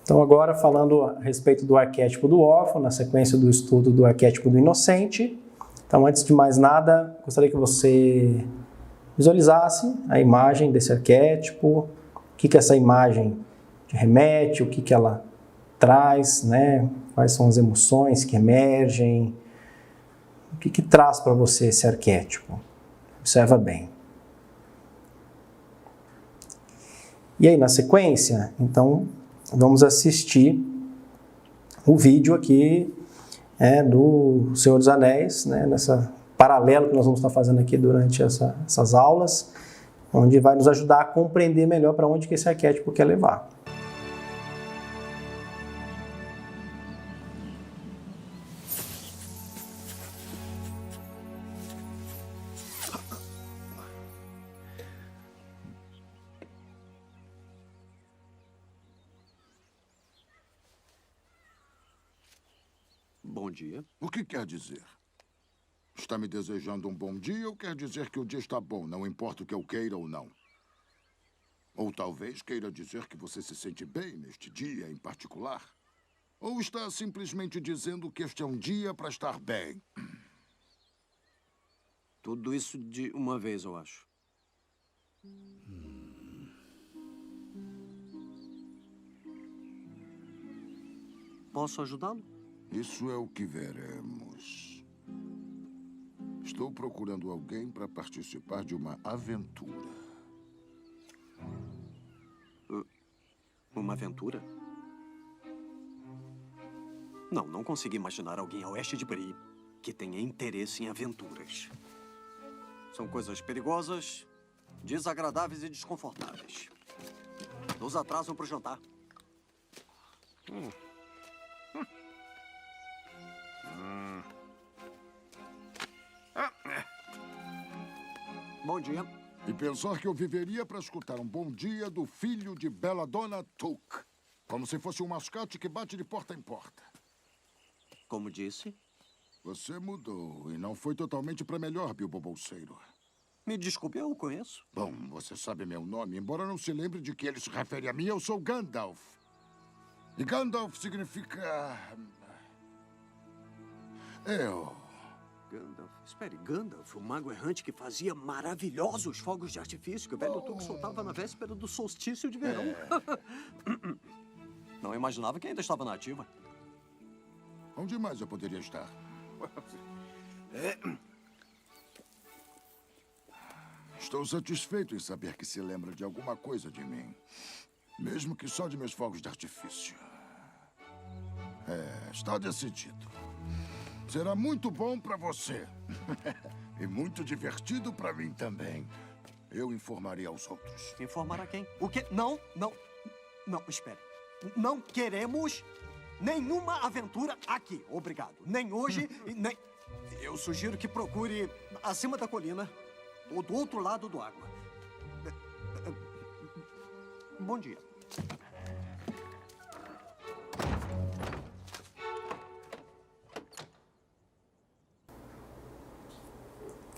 Então agora falando a respeito do arquétipo do órfão, na sequência do estudo do arquétipo do inocente. Então antes de mais nada, gostaria que você visualizasse a imagem desse arquétipo, o que essa imagem te remete, o que ela traz, né? Quais são as emoções que emergem, o que traz para você esse arquétipo. Observa bem. E aí na sequência, então, vamos assistir o vídeo aqui do Senhor dos Anéis, né, nessa paralelo que nós vamos estar fazendo aqui durante essas aulas, onde vai nos ajudar a compreender melhor para onde que esse arquétipo quer levar. Bom dia. O que quer dizer? Está me desejando um bom dia ou quer dizer que o dia está bom, não importa o que eu queira ou não? Ou talvez queira dizer que você se sente bem neste dia em particular? Ou está simplesmente dizendo que este é um dia para estar bem? Tudo isso de uma vez, eu acho. Posso ajudá-lo? Isso é o que veremos. Estou procurando alguém para participar de uma aventura. Uma aventura? Não consegui imaginar alguém a oeste de Bree que tenha interesse em aventuras. São coisas perigosas, desagradáveis e desconfortáveis. Nos atrasam para o jantar. Bom dia. E pensar que eu viveria para escutar um bom dia do filho de Belladonna Took. Como se fosse um mascate que bate de porta em porta. Como disse? Você mudou e não foi totalmente para melhor, Bilbo Bolseiro. Me desculpe, eu o conheço. Bom, você sabe meu nome. Embora não se lembre de que ele se refere a mim, eu sou Gandalf. E Gandalf significa... Gandalf. Espere, Gandalf, o mago errante que fazia maravilhosos fogos de artifício que o velho Tuco soltava na véspera do solstício de verão. Não imaginava que ainda estava na ativa. Onde mais eu poderia estar? Estou satisfeito em saber que se lembra de alguma coisa de mim. Mesmo que só de meus fogos de artifício. Está decidido. Será muito bom para você. E muito divertido para mim também. Eu informarei aos outros. Informar a quem? O quê? Não, espere. Não queremos nenhuma aventura aqui. Obrigado. Nem hoje, nem... Eu sugiro que procure acima da colina ou do outro lado do água. Bom dia.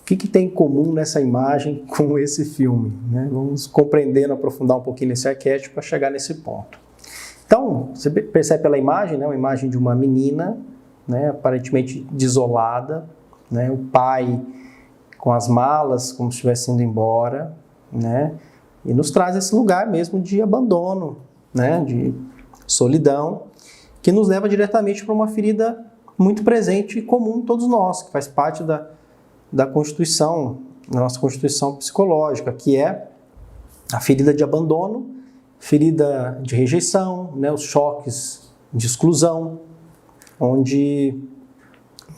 O que tem em comum nessa imagem com esse filme? Né? Vamos compreendendo, aprofundar um pouquinho nesse arquétipo para chegar nesse ponto. Então, você percebe pela imagem, né, uma imagem de uma menina, né, aparentemente desolada, né, o pai com as malas, como se estivesse indo embora, né, e nos traz esse lugar mesmo de abandono, né, de solidão, que nos leva diretamente para uma ferida muito presente e comum em todos nós, que faz parte da constituição, da nossa constituição psicológica, que é a ferida de abandono, ferida de rejeição, né, os choques de exclusão, onde,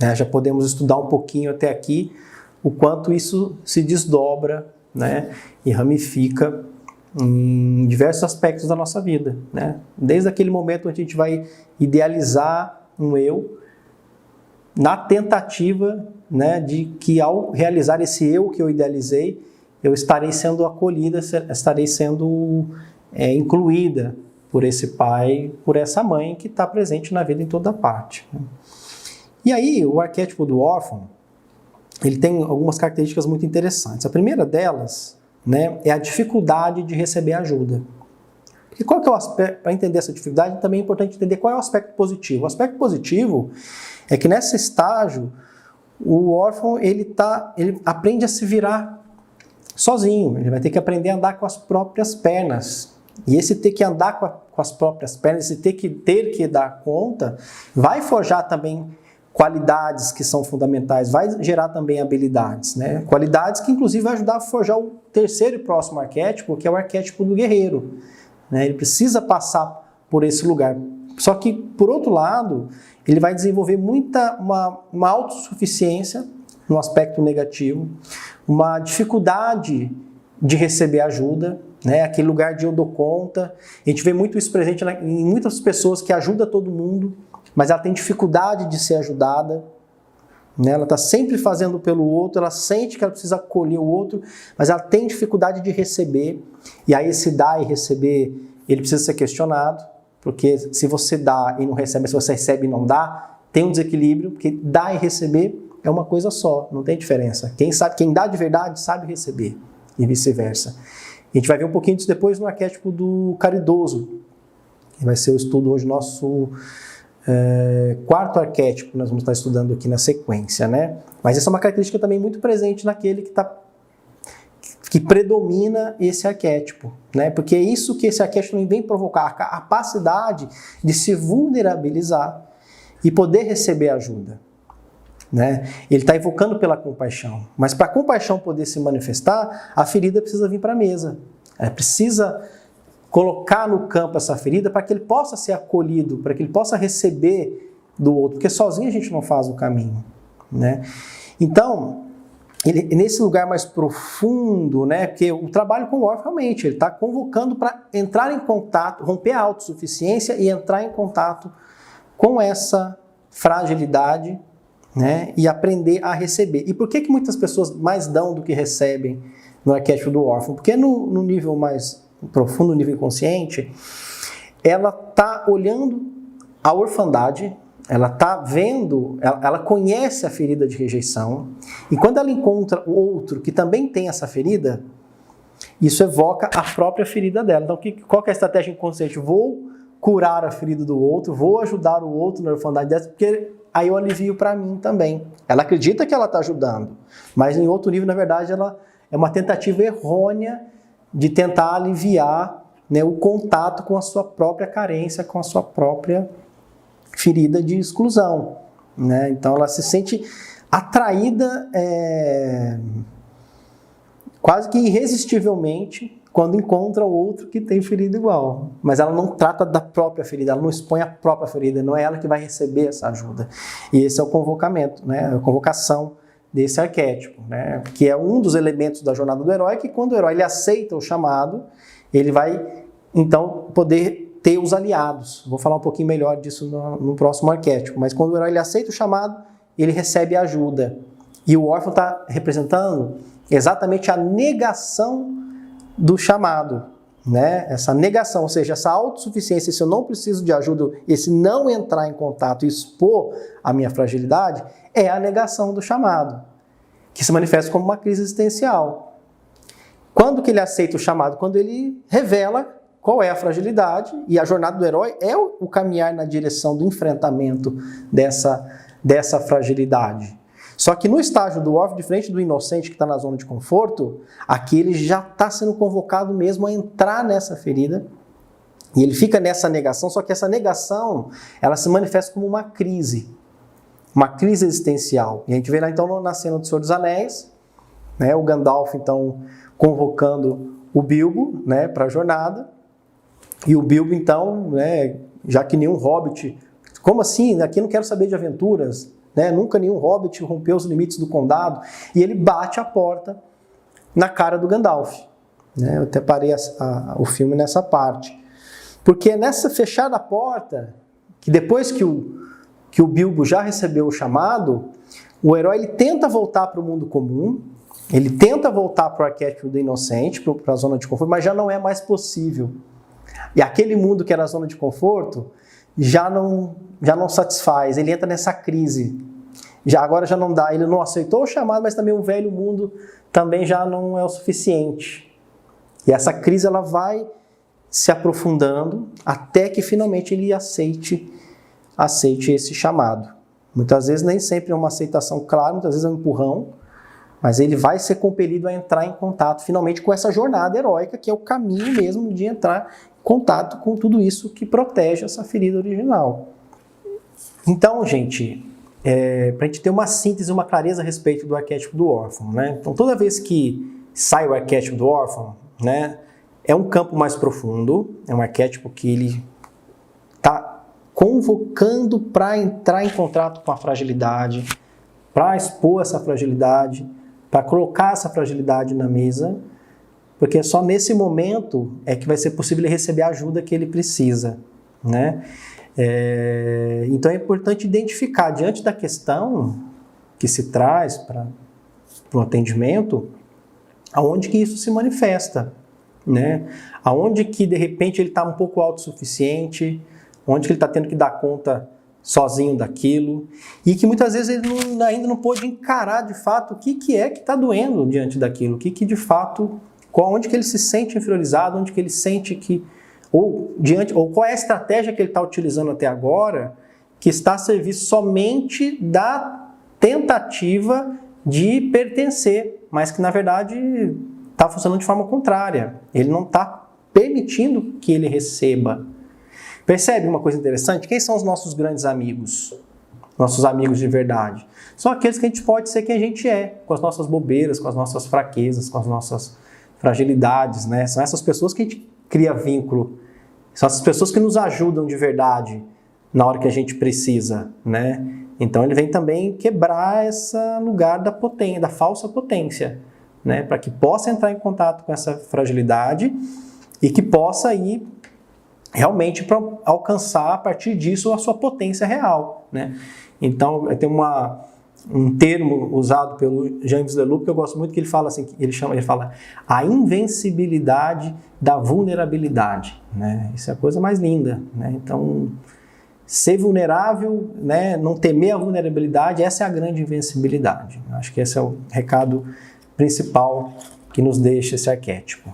né, já podemos estudar um pouquinho até aqui o quanto isso se desdobra, né, e ramifica em diversos aspectos da nossa vida, né? Desde aquele momento onde a gente vai idealizar um eu, na tentativa, né, de que ao realizar esse eu que eu idealizei, eu estarei sendo acolhida, estarei sendo incluída por esse pai, por essa mãe que está presente na vida em toda parte. E aí, o arquétipo do órfão, ele tem algumas características muito interessantes. A primeira delas, né, é a dificuldade de receber ajuda. Porque qual que é o aspecto, para entender essa dificuldade, também é importante entender qual é o aspecto positivo. O aspecto positivo é que nesse estágio, o órfão ele aprende a se virar sozinho, ele vai ter que aprender a andar com as próprias pernas. E esse ter que andar com as próprias pernas, esse ter que dar conta, vai forjar também qualidades que são fundamentais, vai gerar também habilidades, né? Qualidades que inclusive vai ajudar a forjar o terceiro e próximo arquétipo, que é o arquétipo do guerreiro, né? Ele precisa passar por esse lugar. Só que, por outro lado, ele vai desenvolver uma autossuficiência no aspecto negativo, uma dificuldade de receber ajuda, né? Aquele lugar de eu dou conta. A gente vê muito isso presente em muitas pessoas que ajudam todo mundo, mas ela tem dificuldade de ser ajudada, né? Ela está sempre fazendo pelo outro, ela sente que ela precisa acolher o outro, mas ela tem dificuldade de receber. E aí esse dar e receber, ele precisa ser questionado, porque se você dá e não recebe, se você recebe e não dá, tem um desequilíbrio, porque dar e receber é uma coisa só, não tem diferença. Quem dá de verdade sabe receber, e vice-versa. A gente vai ver um pouquinho disso depois no arquétipo do caridoso, que vai ser o estudo hoje nosso quarto arquétipo, que nós vamos estar estudando aqui na sequência, né? Mas essa é uma característica também muito presente naquele que predomina esse arquétipo, né? Porque é isso que esse arquétipo também vem provocar, a capacidade de se vulnerabilizar e poder receber ajuda, né? Ele está evocando pela compaixão, mas para a compaixão poder se manifestar, a ferida precisa vir para a mesa, precisa colocar no campo essa ferida para que ele possa ser acolhido, para que ele possa receber do outro, porque sozinho a gente não faz o caminho, né? Então, nesse lugar mais profundo, né, porque o trabalho com o órfão realmente, ele está convocando para entrar em contato, romper a autossuficiência e entrar em contato com essa fragilidade, né, e aprender a receber. E por que muitas pessoas mais dão do que recebem no arquétipo do órfão? Porque no nível mais profundo, no nível inconsciente, ela está olhando a orfandade, ela está vendo, ela conhece a ferida de rejeição, e quando ela encontra o outro que também tem essa ferida, isso evoca a própria ferida dela. Então, qual que é a estratégia inconsciente? Vou curar a ferida do outro, vou ajudar o outro na orfandade dessa, porque aí eu alivio para mim também. Ela acredita que ela está ajudando, mas em outro nível, na verdade, ela é uma tentativa errônea de tentar aliviar, né, o contato com a sua própria carência, com a sua própria ferida de exclusão, né? Então ela se sente atraída quase que irresistivelmente quando encontra o outro que tem ferida igual. Mas ela não trata da própria ferida, ela não expõe a própria ferida, não é ela que vai receber essa ajuda. E esse é o convocamento, né? A convocação desse arquétipo, né? Que é um dos elementos da jornada do herói, que quando o herói ele aceita o chamado, ele vai então poder ter os aliados. Vou falar um pouquinho melhor disso no próximo arquétipo, mas quando o herói ele aceita o chamado, ele recebe ajuda. E o órfão está representando exatamente a negação do chamado, né? Essa negação, ou seja, essa autossuficiência, se eu não preciso de ajuda, esse não entrar em contato e expor a minha fragilidade, é a negação do chamado, que se manifesta como uma crise existencial. Quando que ele aceita o chamado? Quando ele revela qual é a fragilidade, e a jornada do herói é o caminhar na direção do enfrentamento dessa fragilidade. Só que no estágio do órfão, diferente do inocente que está na zona de conforto, aqui ele já está sendo convocado mesmo a entrar nessa ferida, e ele fica nessa negação, só que essa negação, ela se manifesta como uma crise existencial. E a gente vê lá então na cena do Senhor dos Anéis, né, o Gandalf então convocando o Bilbo, né, para a jornada, e o Bilbo então, né, já que nenhum hobbit, como assim? Aqui não quero saber de aventuras, né? Nunca nenhum hobbit rompeu os limites do condado, e ele bate a porta na cara do Gandalf, né? Eu até parei o filme nessa parte, porque nessa fechada porta, que depois que o Bilbo já recebeu o chamado, o herói ele tenta voltar para o mundo comum, ele tenta voltar para o arquétipo do inocente, para a zona de conforto, mas já não é mais possível. E aquele mundo que era a zona de conforto já não satisfaz, ele entra nessa crise. Agora já não dá, ele não aceitou o chamado, mas também o velho mundo também já não é o suficiente. E essa crise ela vai se aprofundando até que finalmente ele aceite esse chamado. Muitas vezes nem sempre é uma aceitação clara, muitas vezes é um empurrão, mas ele vai ser compelido a entrar em contato finalmente com essa jornada heróica, que é o caminho mesmo de entrar em contato com tudo isso que protege essa ferida original. Então, gente, para a gente ter uma síntese, uma clareza a respeito do arquétipo do órfão, né? Então, toda vez que sai o arquétipo do órfão, né, é um campo mais profundo, é um arquétipo que ele está convocando para entrar em contato com a fragilidade, para expor essa fragilidade, para colocar essa fragilidade na mesa, porque só nesse momento é que vai ser possível ele receber a ajuda que ele precisa, né? Então é importante identificar, diante da questão que se traz para o atendimento, aonde que isso se manifesta, né? Aonde que de repente ele está um pouco autossuficiente, onde que ele está tendo que dar conta sozinho daquilo, e que muitas vezes ele ainda não pôde encarar de fato o que é que está doendo diante daquilo, o que de fato, onde que ele se sente inferiorizado, onde que ele sente que, ou qual é a estratégia que ele está utilizando até agora, que está a serviço somente da tentativa de pertencer, mas que na verdade está funcionando de forma contrária. Ele não está permitindo que ele receba. Percebe uma coisa interessante? Quem são os nossos grandes amigos? Nossos amigos de verdade? São aqueles que a gente pode ser quem a gente é, com as nossas bobeiras, com as nossas fraquezas, com as nossas fragilidades, né? São essas pessoas que a gente cria vínculo. São essas pessoas que nos ajudam de verdade na hora que a gente precisa, né? Então ele vem também quebrar esse lugar da potência, da falsa potência, né? Para que possa entrar em contato com essa fragilidade e que possa ir realmente para alcançar a partir disso a sua potência real, né? Então tem um termo usado pelo James Deluc que eu gosto muito, que ele fala assim, ele fala a invencibilidade da vulnerabilidade, né? Isso é a coisa mais linda, né? Então ser vulnerável, né, não temer a vulnerabilidade, essa é a grande invencibilidade. Eu acho que esse é o recado principal que nos deixa esse arquétipo.